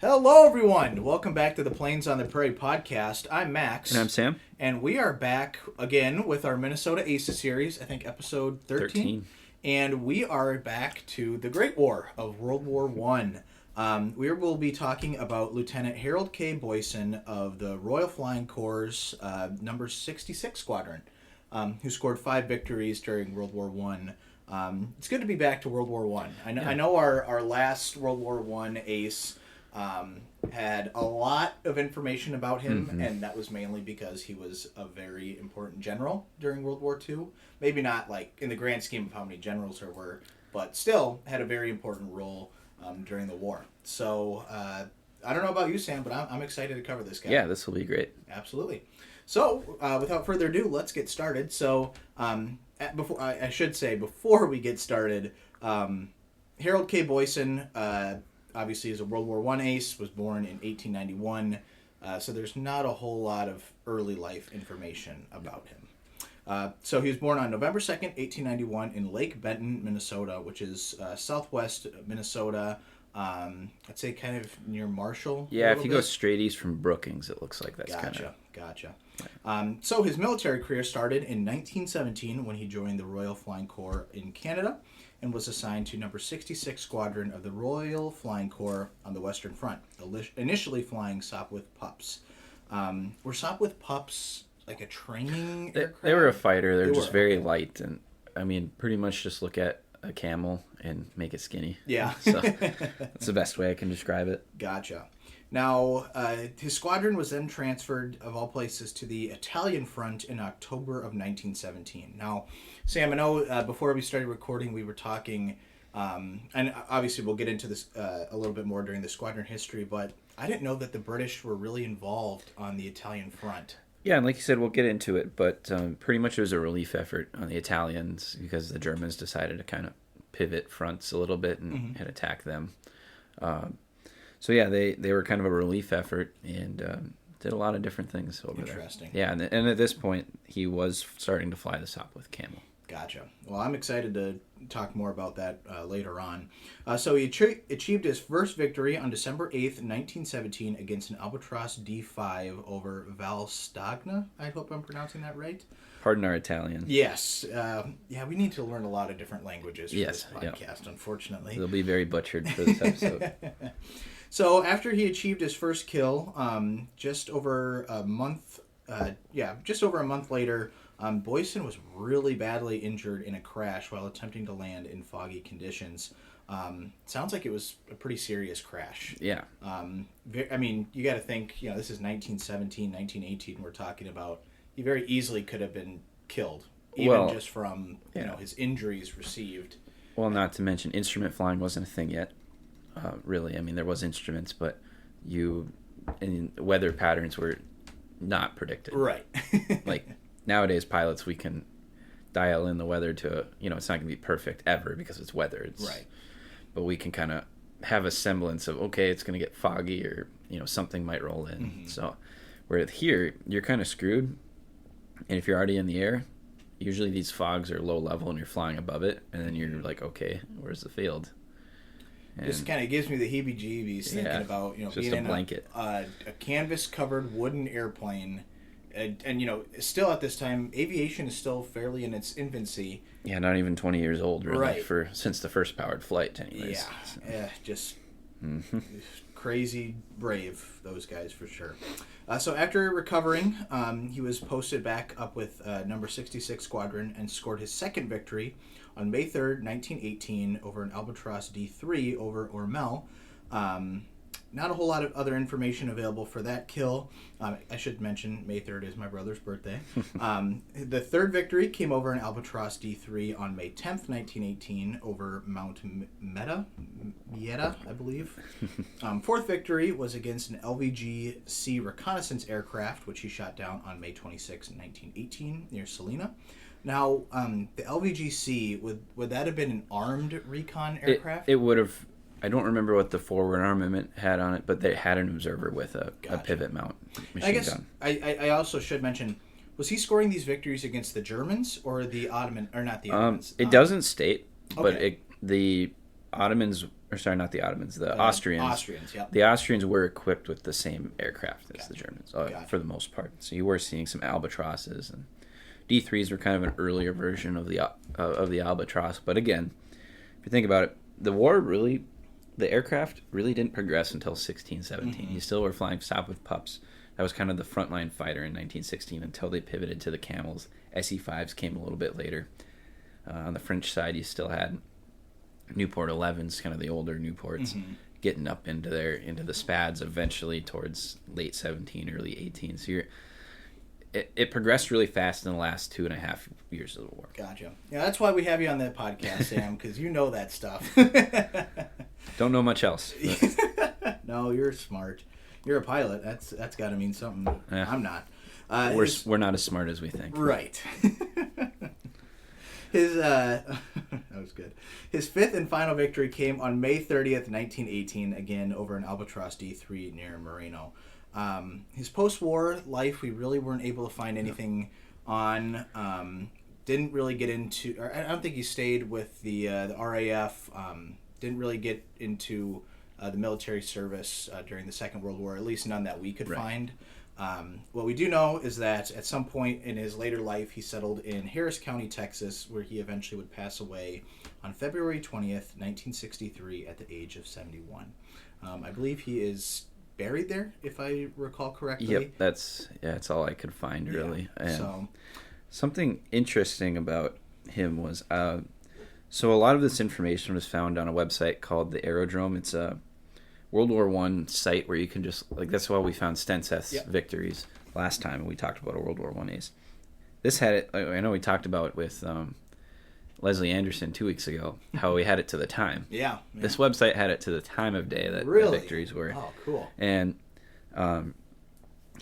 Hello, everyone. Welcome back to the Plains on the Prairie podcast. I'm Max. And I'm Sam. And we are back again with our Minnesota Aces series, I think episode 13. And we are back to the Great War of World War I. We will be talking about Lieutenant Harold K. Boysen of the Royal Flying Corps' number 66 Squadron, who scored 5 victories during World War I. It's good to be back to World War I. I know our last World War I ace had a lot of information about him, and that was mainly because he was a very important general during World War II. Maybe not like in the grand scheme of how many generals there were, but still had a very important role during the war. So I don't know about you, Sam, but I'm excited to cover this guy. Yeah, this will be great. Absolutely. So without further ado, let's get started. So before we get started, Harold K. Boysen, obviously is a World War I ace, was born in 1891, so there's not a whole lot of early life information about him. So he was born on November 2nd, 1891 in Lake Benton, Minnesota, which is southwest Minnesota, I'd say kind of near Marshall. Yeah, if you go straight east from Brookings, it looks like that's kind of... Gotcha. So his military career started in 1917 when he joined the Royal Flying Corps in Canada and was assigned to number 66 Squadron of the Royal Flying Corps on the Western Front, initially flying Sopwith Pups. Were Sopwith Pups like a training aircraft? They were a fighter. They're just very light. And I mean, pretty much just look at a camel and make it skinny. Yeah. So that's the best way I can describe it. Gotcha. Now, his squadron was then transferred, of all places, to the Italian front in October of 1917. Now, Sam, I know before we started recording, we were talking, and obviously we'll get into this a little bit more during the squadron history, but I didn't know that the British were really involved on the Italian front. Yeah, and like you said, we'll get into it, but pretty much it was a relief effort on the Italians because the Germans decided to kind of pivot fronts a little bit and attack them. So yeah, they were kind of a relief effort and did a lot of different things over there. Interesting. Yeah, and at this point, he was starting to fly the Sopwith Camel. Gotcha. Well, I'm excited to talk more about that later on. So he achieved his first victory on December 8th, 1917 against an Albatross D5 over Valstagna. I hope I'm pronouncing that right. Pardon our Italian. Yes. Yeah, we need to learn a lot of different languages for this podcast, unfortunately. They'll be very butchered for this episode. So after he achieved his first kill, just over a month later, Boysen was really badly injured in a crash while attempting to land in foggy conditions. Sounds like it was a pretty serious crash. Yeah. I mean, you got to think, this is 1917, 1918 we're talking about. He very easily could have been killed, even just from his injuries received. Well, not to mention instrument flying wasn't a thing yet. Really, I mean, there was instruments, but weather patterns were not predicted. Right. Like nowadays, pilots, we can dial in the weather to, it's not going to be perfect ever because it's weather. Right. But we can kind of have a semblance of, okay, it's going to get foggy or, something might roll in. Mm-hmm. So where here, you're kind of screwed. And if you're already in the air, usually these fogs are low level and you're flying above it. And then you're like, okay, where's the field? And this kind of gives me the heebie-jeebies thinking about being in a canvas-covered wooden airplane, and still at this time, aviation is still fairly in its infancy. Yeah, not even 20 years old, really, right. Since the first powered flight, anyways. Yeah, just crazy brave, those guys for sure. So after recovering, he was posted back up with number 66 Squadron and scored his second victory on May 3rd, 1918, over an Albatross D3 over Ormel. Not a whole lot of other information available for that kill. I should mention May 3rd is my brother's birthday. The third victory came over an Albatross D3 on May 10th, 1918, over Mount Meta, I believe. Fourth victory was against an LVG-C reconnaissance aircraft, which he shot down on May 26, 1918, near Salina. Now, the LVG-C, would that have been an armed recon aircraft? It would have. I don't remember what the forward armament had on it, but they had an observer with a pivot mount machine gun. I also should mention, was he scoring these victories against the Germans or the Ottoman, or not the Ottomans? It doesn't state, but the Ottomans, or sorry, not the Ottomans, the Austrians. Austrians, yeah. The Austrians were equipped with the same aircraft as Gotcha. the Germans, Gotcha. for the most part. So you were seeing some Albatrosses, and D3s were kind of an earlier version of the Albatross. But again, if you think about it, the aircraft really didn't progress until 16, 17. You still were flying Sopwith Pups. That was kind of the frontline fighter in 1916 until they pivoted to the Camels. SE-5s came a little bit later. On the French side, you still had Newport 11s, kind of the older Newports, getting up into the Spads eventually towards late 17, early 18. So it progressed really fast in the last 2.5 years of the war. Gotcha. Yeah, that's why we have you on that podcast, Sam, because you know that stuff. Don't know much else. No, you're smart. You're a pilot. That's got to mean something. Yeah. I'm not. We're not as smart as we think. Right. That was good. His fifth and final victory came on May 30th, 1918, again over an Albatross D3 near Moreno. His post-war life, we really weren't able to find anything on. Didn't really get into. Or I don't think he stayed with the RAF. Didn't really get into the military service during the Second World War, at least none that we could find. What we do know is that at some point in his later life, he settled in Harris County, Texas, where he eventually would pass away on February 20th, 1963, at the age of 71. I believe he is buried there, if I recall correctly. Yep, that's all I could find, really. Yeah, and something interesting about him was, so a lot of this information was found on a website called the Aerodrome. It's a World War I site where you can just, that's why we found Stenseth's victories last time, and we talked about a World War I ace. This had it, I know we talked about it with Leslie Anderson 2 weeks ago, how we had it to the time. Yeah. This website had it to the time of day that really? the victories were. Oh, cool. And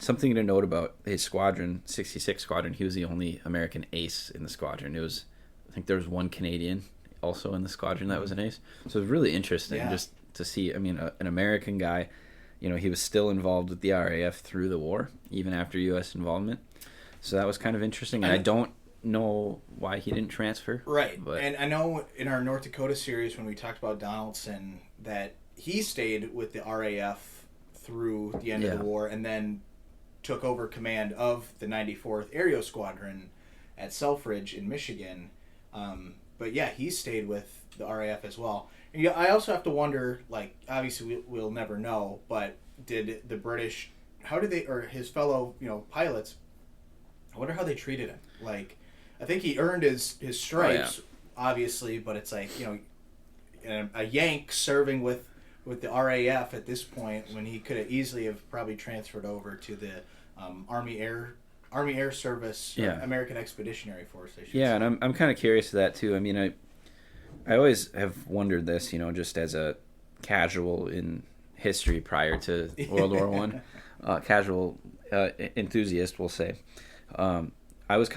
something to note about his squadron, 66 Squadron, he was the only American ace in the squadron. I think there was one Canadian also in the squadron that was an ace. So it was really interesting just to see, an American guy, he was still involved with the RAF through the war, even after U.S. involvement. So that was kind of interesting. And I don't know why he didn't transfer. Right. But and I know in our North Dakota series when we talked about Donaldson that he stayed with the RAF through the end of the war and then took over command of the 94th Aerial Squadron at Selfridge in Michigan. But yeah, he stayed with the RAF as well. And I also have to wonder, obviously we'll never know, but did the British, or his fellow, pilots, I wonder how they treated him. I think he earned his stripes, obviously, but it's a Yank serving with the RAF at this point when he could have easily have probably transferred over to the Army Air Service, American Expeditionary Force. I should say. And I'm kind of curious to that too. I always have wondered this, just as a casual in history prior to World War One, casual enthusiast, we'll say. I was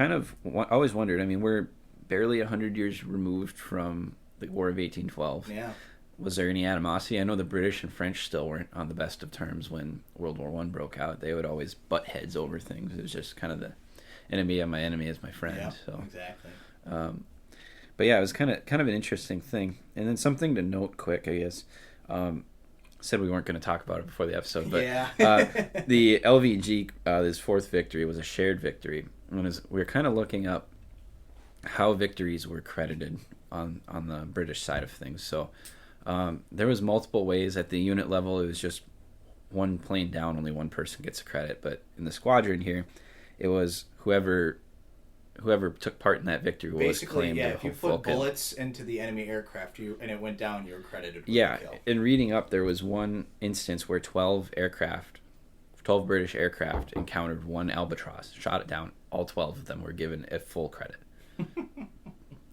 always wondered. We're barely 100 years removed from the War of 1812. Yeah. Was there any animosity? I know the British and French still weren't on the best of terms when World War One broke out. They would always butt heads over things. It was just kind of the enemy of my enemy is my friend. Yeah, so exactly. But yeah, it was kind of an interesting thing. And then something to note quick, I guess. Said we weren't going to talk about it before the episode, but the LVG, his fourth victory, was a shared victory. And we were kind of looking up how victories were credited on the British side of things. So there was multiple ways. At the unit level, it was just one plane down, only one person gets credit. But in the squadron here, it was whoever took part in that victory was claimed if you put bullets into the enemy aircraft and it went down, you were credited with the kill. In reading up, there was one instance where 12 British aircraft encountered one Albatross, shot it down. All 12 of them were given a full credit. And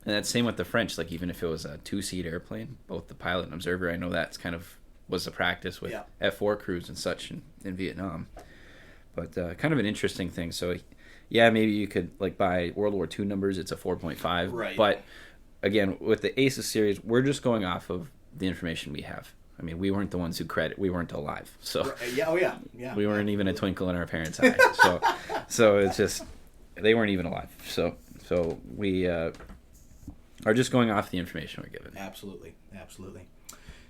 that's same with the French. Even if it was a two-seat airplane, both the pilot and observer, I know that's kind of was the practice with F-4 crews and such in Vietnam. But kind of an interesting thing. So, yeah, maybe you could, by World War II numbers, it's a 4.5. Right. But, again, with the ACES series, we're just going off of the information we have. We weren't the ones who we weren't alive. So yeah. We weren't even a twinkle in our parents' eye. So it's just, they weren't even alive. So we are just going off the information we're given. Absolutely.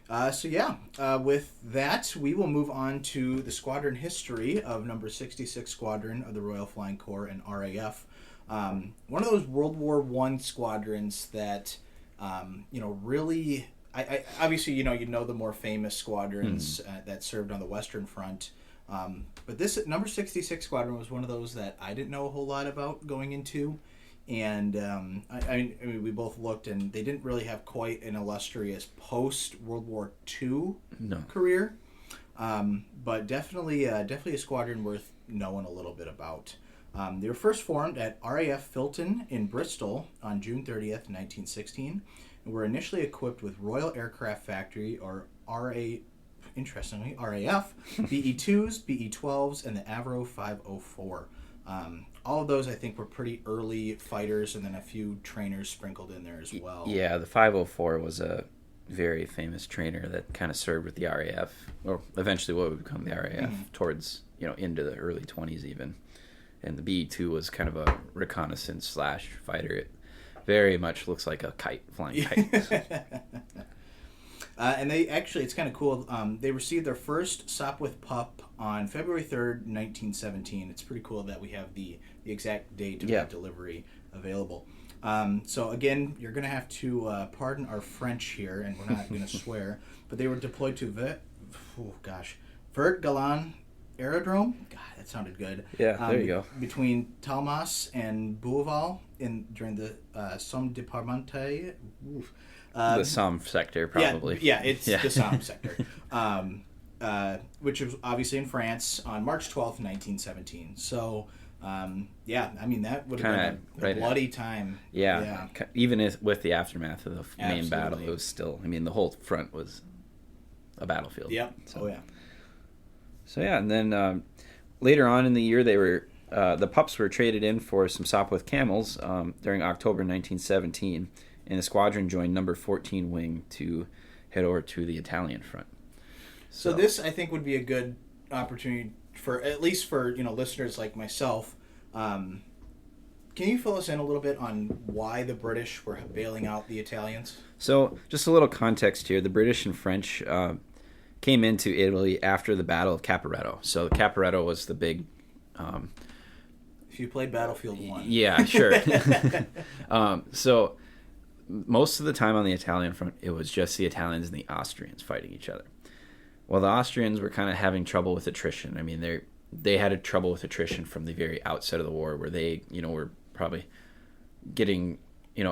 With that, we will move on to the squadron history of number 66 Squadron of the Royal Flying Corps and RAF. One of those World War One squadrons that, really, I obviously, you know the more famous squadrons that served on the Western Front. But this number 66 Squadron was one of those that I didn't know a whole lot about going into. And I mean, we both looked, and they didn't really have quite an illustrious post-World War II career. But definitely a squadron worth knowing a little bit about. They were first formed at RAF Filton in Bristol on June 30th, 1916, and were initially equipped with Royal Aircraft Factory, or interestingly, RAF, BE-2s, BE-12s, and the Avro 504. All of those, I think, were pretty early fighters, and then a few trainers sprinkled in there as well. Yeah, the 504 was a very famous trainer that kind of served with the RAF, or eventually what would become the RAF, towards, into the early 20s even. And the BE-2 was kind of a reconnaissance / fighter. It very much looks like a kite, flying kite. And they actually, it's kind of cool, they received their first Sopwith pup on February 3rd, 1917. It's pretty cool that we have the exact date of that delivery available. So again, you're going to have to pardon our French here, and we're not going to swear, but they were deployed to Vert Galan Aerodrome. God, that sounded good. Yeah, there you go. Between Talmas and Bouval during the Somme Départementale. The Somme sector, probably. It's the Somme sector. Which was obviously in France on March 12th, 1917. So, I mean, that would have been a bloody time. Yeah. Even with the aftermath of the main battle, it was still, the whole front was a battlefield. Yep. So. And then later on in the year, the pups were traded in for some Sopwith camels during October 1917, and the squadron joined number 14 wing to head over to the Italian front. So this, I think, would be a good opportunity for, at least for, listeners like myself. Can you fill us in a little bit on why the British were bailing out the Italians? So just a little context here. The British and French came into Italy after the Battle of Caporetto. So Caporetto was the big... if you played Battlefield 1. Yeah, sure. So most of the time on the Italian front, it was just the Italians and the Austrians fighting each other. Well, the Austrians were kind of having trouble with attrition. I mean, they had trouble with attrition from the very outset of the war, where they, were probably getting,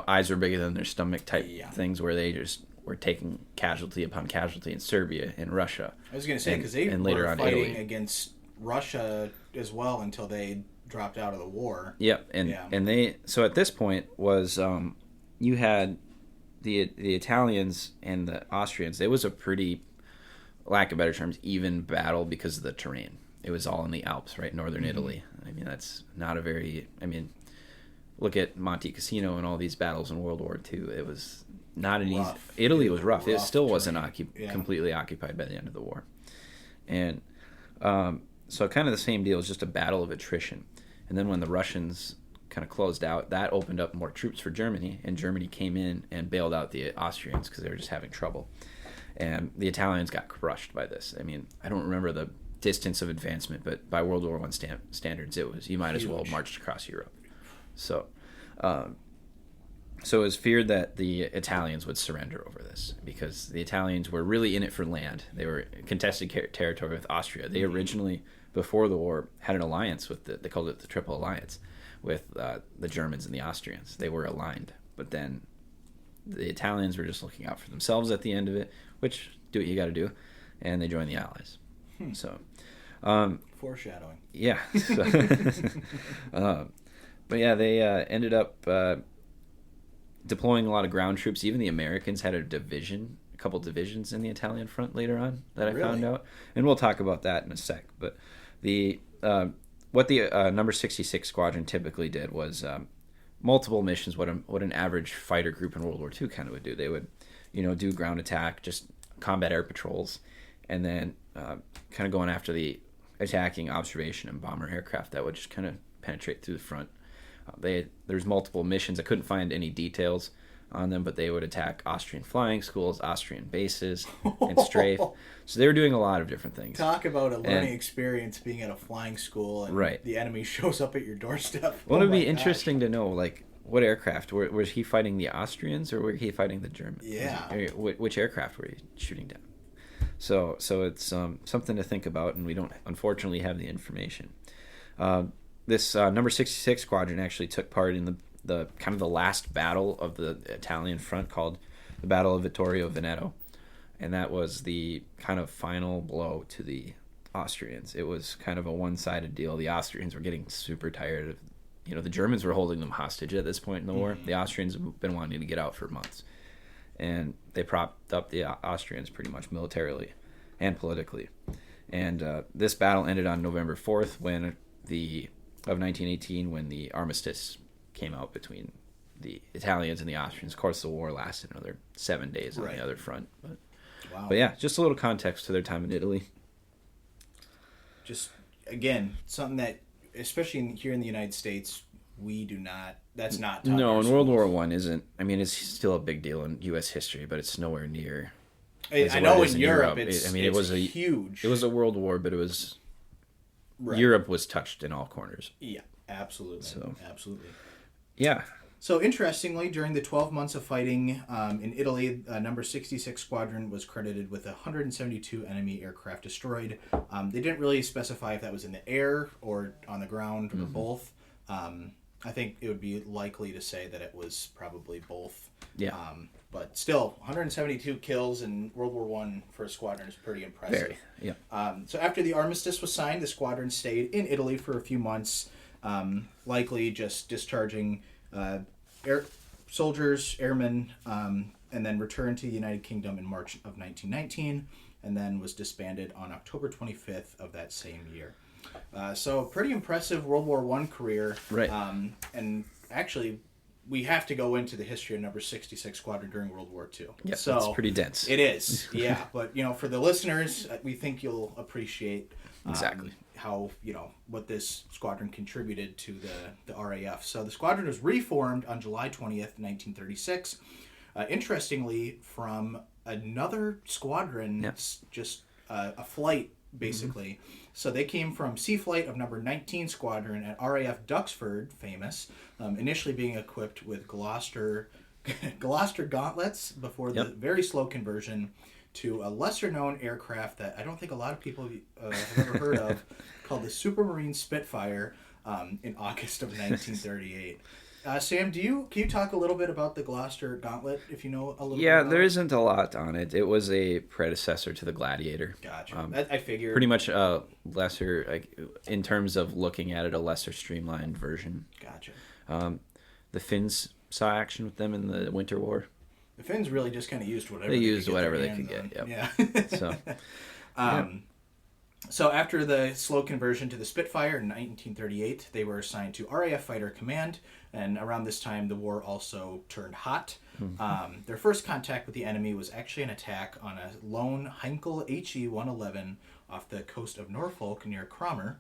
eyes were bigger than their stomach type things, where they just were taking casualty upon casualty in Serbia and Russia. I was going to say, because they were fighting against Russia as well until they dropped out of the war. Yep, and they, so at this point was, you had the Italians and the Austrians. It was a pretty, lack of better terms, even battle because of the terrain. It was all in the Alps, right? Northern Italy. I mean, that's not a very... look at Monte Cassino and all these battles in World War II. It was not an easy... Italy was rough. It still wasn't completely occupied by the end of the war. And so kind of the same deal. It was just a battle of attrition. And then when the Russians kind of closed out, that opened up more troops for Germany, and Germany came in and bailed out the Austrians because they were just having trouble. And the Italians got crushed by this. I mean, I don't remember the distance of advancement, but by World War I standards, it was, you might as well marched across Europe. So it was feared that the Italians would surrender over this, because the Italians were really in it for land. They were contested territory with Austria. They originally, before the war, had an alliance with they called it the Triple Alliance, with the Germans and the Austrians. They were aligned, but then the Italians were just looking out for themselves at the end of it, which, do what you got to do, and they joined the Allies. So, foreshadowing. Yeah. But yeah, they ended up deploying a lot of ground troops. Even the Americans had a couple divisions in the Italian front later on that I found out, and we'll talk about that in a sec. But what the number 66 Squadron typically did was multiple missions. What an average fighter group in World War II kind of would do. They would, do ground attack, just combat air patrols, and then kind of going after the attacking observation and bomber aircraft that would just kind of penetrate through the front. There's multiple missions. I couldn't find any details, on them, but they would attack Austrian flying schools, Austrian bases, and strafe. So they were doing a lot of different things. Talk about a learning experience being at a flying school and the enemy shows up at your doorstep. Well, it would be interesting to know, like, what aircraft? Was he fighting the Austrians or were he fighting the Germans? Yeah. Which aircraft were he shooting down? So it's something to think about, and we don't, unfortunately, have the information. This number 66 squadron actually took part in the kind of the last battle of the Italian front, called the Battle of Vittorio Veneto, and that was the kind of final blow to the Austrians. It was kind of a one-sided deal. The Austrians were getting super tired of, the Germans were holding them hostage at this point in the war. The Austrians have been wanting to get out for months, and they propped up the Austrians pretty much militarily and politically. And this battle ended on November 4th of 1918, when the armistice came out between the Italians and the Austrians. Of course, the war lasted another 7 days on the other front. But yeah, just a little context to their time in Italy. Just, again, something that, especially here in the United States, we do not, that's not taught. No, and World War I isn't, it's still a big deal in U.S. history, but it's nowhere near. I know in Europe it's huge. It was a world war, but it was, Europe was touched in all corners. Yeah, absolutely. Absolutely. Yeah. So interestingly, during the 12 months of fighting in Italy, number 66 Squadron was credited with 172 enemy aircraft destroyed. They didn't really specify if that was in the air or on the ground or both. I think it would be likely to say that it was probably both. Yeah. But still, 172 kills in World War I for a squadron is pretty impressive. Very, yeah. So after the armistice was signed, the squadron stayed in Italy for a few months, likely just discharging soldiers, airmen, and then returned to the United Kingdom in March of 1919, and then was disbanded on October 25th of that same year. So pretty impressive World War I career. Right. And actually, we have to go into the history of number 66 Squadron during World War II. Yeah, so it's pretty dense. It is, yeah. But, for the listeners, we think you'll appreciate exactly how, what this squadron contributed to the RAF. So the squadron was reformed on July 20th, 1936. Interestingly, from another squadron, just a flight, basically. So they came from Sea Flight of number 19 Squadron at RAF Duxford, famous, initially being equipped with Gloucester gauntlets before the very slow conversion to a lesser-known aircraft that I don't think a lot of people have ever heard of, called the Supermarine Spitfire in August of 1938. Sam, can you talk a little bit about the Gloucester Gauntlet, if you know a little bit about there isn't a lot on it. It was a predecessor to the Gladiator. Gotcha. I figured. Pretty much a lesser, in terms of looking at it, a lesser streamlined version. Gotcha. The Finns saw action with them in the Winter War. The Finns really just kind of used whatever they could get. Yep. Yeah. So after the slow conversion to the Spitfire in 1938, they were assigned to RAF Fighter Command, and around this time the war also turned hot. Their first contact with the enemy was actually an attack on a lone Heinkel HE-111 off the coast of Norfolk near Cromer.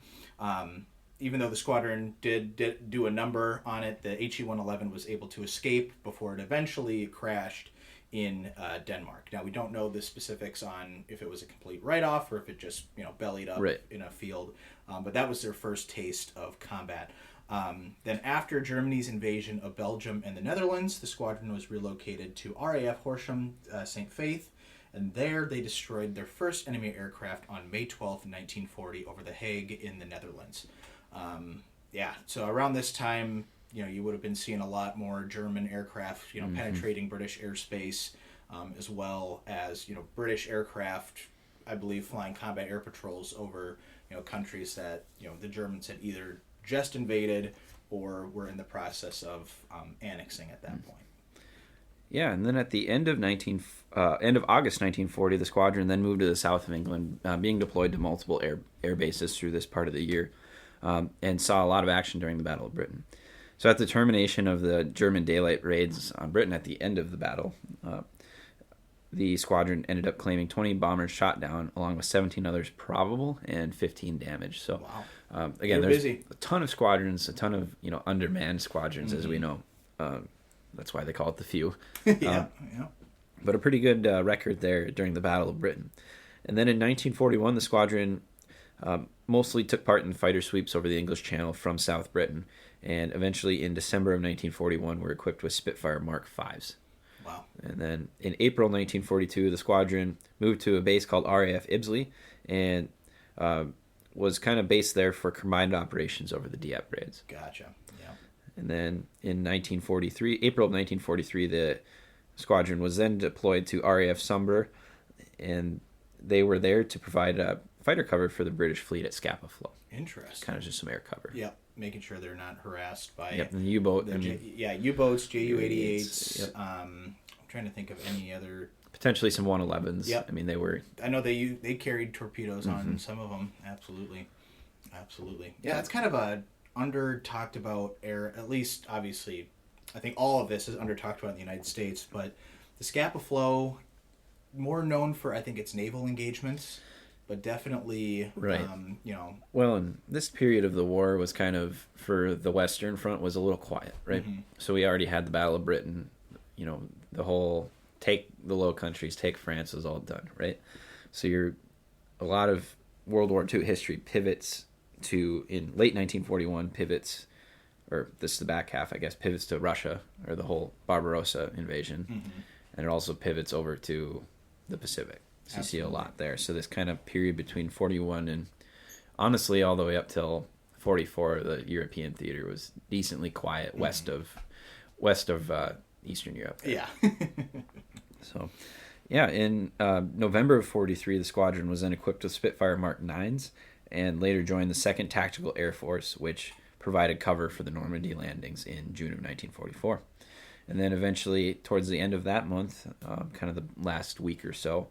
Even though the squadron did do a number on it, the HE-111 was able to escape before it eventually crashed in Denmark. Now, we don't know the specifics on if it was a complete write-off or if it just bellied up in a field, but that was their first taste of combat. Then after Germany's invasion of Belgium and the Netherlands, the squadron was relocated to RAF Horsham St. Faith, and there they destroyed their first enemy aircraft on May 12th, 1940 over The Hague in the Netherlands. So around this time, you would have been seeing a lot more German aircraft, penetrating British airspace, as well as, British aircraft, I believe, flying combat air patrols over, countries that, the Germans had either just invaded or were in the process of annexing at that point. Yeah, and then at the end of August 1940, the squadron then moved to the south of England, being deployed to multiple air bases through this part of the year, and saw a lot of action during the Battle of Britain. So at the termination of the German daylight raids on Britain at the end of the battle, the squadron ended up claiming 20 bombers shot down, along with 17 others probable and 15 damaged. So, again, there's a ton of squadrons, a ton of undermanned squadrons, as we know. that's why they call it the Few. Yeah. But a pretty good record there during the Battle of Britain. And then in 1941, the squadron mostly took part in fighter sweeps over the English Channel from South Britain, and eventually in December of 1941 were equipped with Spitfire Mark Vs. Wow. And then in April 1942, the squadron moved to a base called RAF Ibbsley, and was kind of based there for combined operations over the Dieppe raids. Gotcha. Yeah. And then in April of 1943, the squadron was then deployed to RAF Sumber, and they were there to provide fighter cover for the British fleet at Scapa Flow. Interesting. Kind of just some air cover. Yep. Making sure they're not harassed by and U-boat. U-boats, Ju-88s. Yep. I'm trying to think of any other. Potentially some 111s. Yep. I mean, they were. I know they carried torpedoes on some of them. Absolutely. Yeah, it's kind of a under talked about area. At least, obviously, I think all of this is under talked about in the United States. But the Scapa Flow, more known for I think its naval engagements. But definitely, right. Well, and this period of the war was kind of, for the Western Front, was a little quiet, right? Mm-hmm. So we already had the Battle of Britain, the whole take the Low Countries, take France was all done, right? So a lot of World War II history pivots to, in late 1941, or this is the back half, I guess, pivots to Russia, or the whole Barbarossa invasion. Mm-hmm. And it also pivots over to the Pacific. So you see a lot there. So this kind of period between 41 and honestly all the way up till 44, the European theater was decently quiet west of Eastern Europe. Yeah. So, yeah, in November of 43, the squadron was then equipped with Spitfire Mark 9s and later joined the 2nd Tactical Air Force, which provided cover for the Normandy landings in June of 1944. And then eventually, towards the end of that month, kind of the last week or so,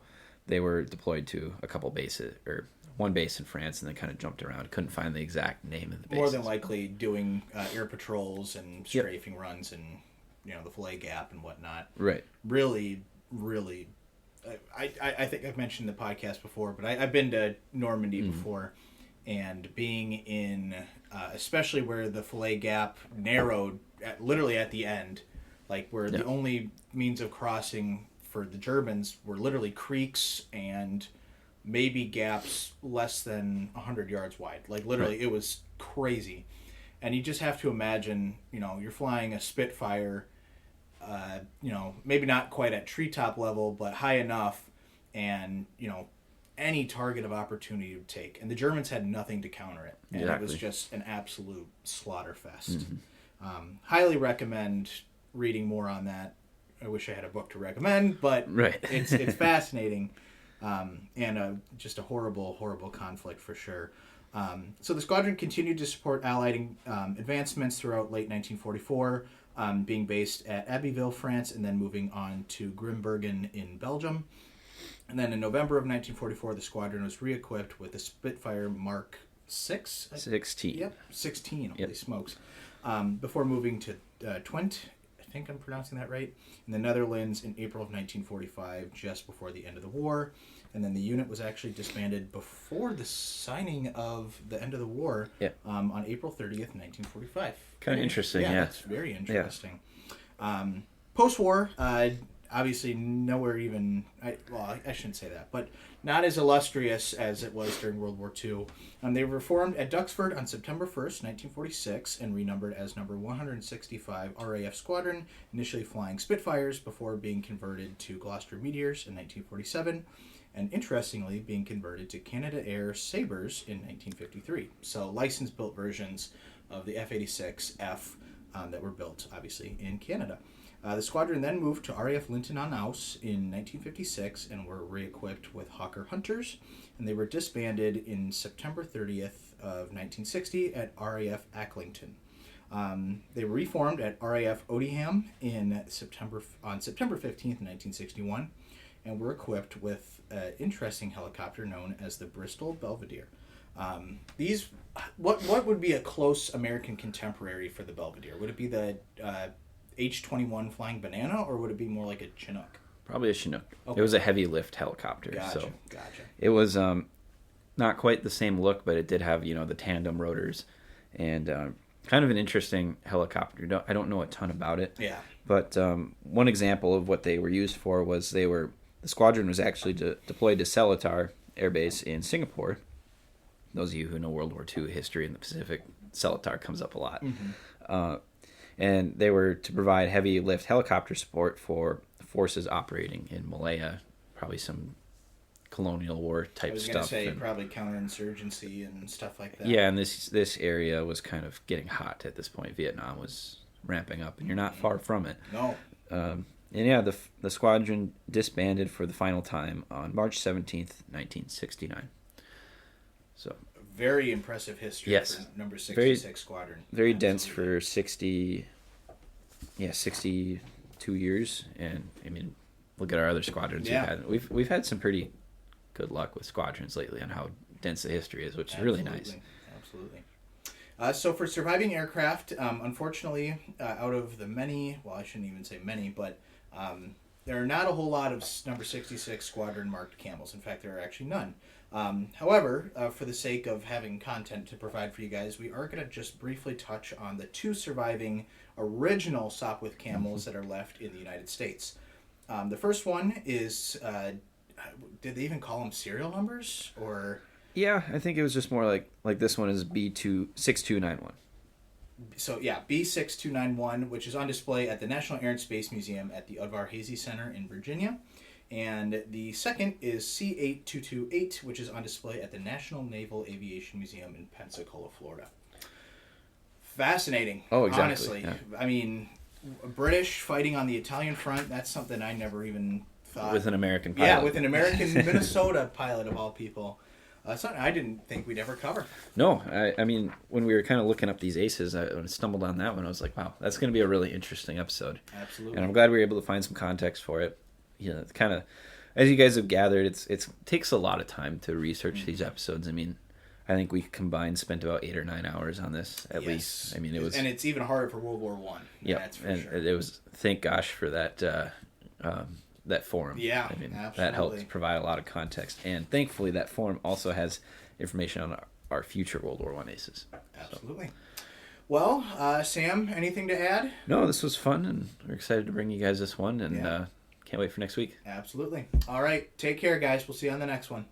they were deployed to a couple bases, or one base in France, and then kind of jumped around. Couldn't find the exact name of the base. More than likely doing air patrols and strafing runs and, the Fillet Gap and whatnot. Right. Really, really, I think I've mentioned the podcast before, but I've been to Normandy before, and being in, especially where the Fillet Gap narrowed, literally at the end, like where the only means of crossing for the Germans were literally creeks and maybe gaps less than 100 yards wide. Like literally, It was crazy. And you just have to imagine, you're flying a Spitfire, maybe not quite at treetop level, but high enough, and, any target of opportunity to take. And the Germans had nothing to counter it. And It was just an absolute slaughter fest. Mm-hmm. Highly recommend reading more on that. I wish I had a book to recommend, but it's fascinating, and just a horrible, horrible conflict for sure. So the squadron continued to support Allied advancements throughout late 1944, being based at Abbeville, France, and then moving on to Grimbergen in Belgium. And then in November of 1944, the squadron was re-equipped with the Spitfire Mark 6? 16. Yep, 16, holy smokes. Before moving to Twente, I think I'm pronouncing that right, in the Netherlands in April of 1945, just before the end of the war. And then the unit was actually disbanded before the signing of the end of the war on April 30th, 1945. Kind of interesting, yeah. That's very interesting. Yeah. Post-war, obviously nowhere even, I shouldn't say that, but not as illustrious as it was during World War II. They were formed at Duxford on September 1st, 1946, and renumbered as number 165 RAF Squadron, initially flying Spitfires before being converted to Gloucester Meteors in 1947, and interestingly being converted to Canada Air Sabres in 1953. So license-built versions of the F-86F that were built, obviously, in Canada. The squadron then moved to RAF Linton on Ouse in 1956 and were re-equipped with Hawker Hunters, and they were disbanded in September 30th of 1960 at RAF Acklington. They were reformed at RAF Odiham on September 15th, 1961, and were equipped with an interesting helicopter known as the Bristol Belvedere. What would be a close American contemporary for the Belvedere? Would it be the H-21 Flying Banana, or would it be more like a Chinook? Probably a Chinook. Okay. It was a heavy lift helicopter. Gotcha. It was not quite the same look, but it did have, the tandem rotors. And kind of an interesting helicopter. I don't know a ton about it. Yeah. But one example of what they were used for was the squadron was actually deployed to Seletar Air Base in Singapore. Those of you who know World War II history in the Pacific, Seletar comes up a lot. And they were to provide heavy lift helicopter support for forces operating in Malaya, probably some colonial war type stuff. I was going to say probably counterinsurgency and stuff like that. Yeah, and this area was kind of getting hot at this point. Vietnam was ramping up, and you're not far from it. No. And yeah, the squadron disbanded for the final time on March 17th, 1969. So very impressive history for number 66 Squadron. Very dense for 62 years, and I mean, look at our other squadrons we've had. We've had some pretty good luck with squadrons lately on how dense the history is, which is really nice. Absolutely. So for surviving aircraft, unfortunately, out of the many, well, I shouldn't even say many, but there are not a whole lot of number 66 Squadron marked Camels. In fact, there are actually none. However, for the sake of having content to provide for you guys, we are going to just briefly touch on the 2 surviving original Sopwith Camels that are left in the United States. The first one is, did they even call them serial numbers? Or yeah, I think it was just more like this one is B6291. So yeah, B6291, which is on display at the National Air and Space Museum at the Udvar-Hazy Center in Virginia. And the second is C8228, which is on display at the National Naval Aviation Museum in Pensacola, Florida. Fascinating. Oh, exactly. Honestly. Yeah. I mean, British fighting on the Italian front, that's something I never even thought. With an American pilot. Yeah, with an American Minnesota pilot of all people. Something I didn't think we'd ever cover. No, I mean, when we were kind of looking up these aces, when I stumbled on that one, I was like, wow, that's going to be a really interesting episode. Absolutely. And I'm glad we were able to find some context for it. You know, it's kind of, as you guys have gathered, it takes a lot of time to research these episodes. I mean, I think we combined spent about 8 or 9 hours on this at least. I mean, it was, and it's even harder for World War I. Yeah, that's for and sure. It was. Thank gosh for that forum. Yeah, I mean, absolutely. that helped provide a lot of context, and thankfully, that forum also has information on our future World War I aces. Absolutely. So. Well, Sam, anything to add? No, this was fun, and we're excited to bring you guys this one, and can't wait for next week. Absolutely. All right. Take care, guys. We'll see you on the next one.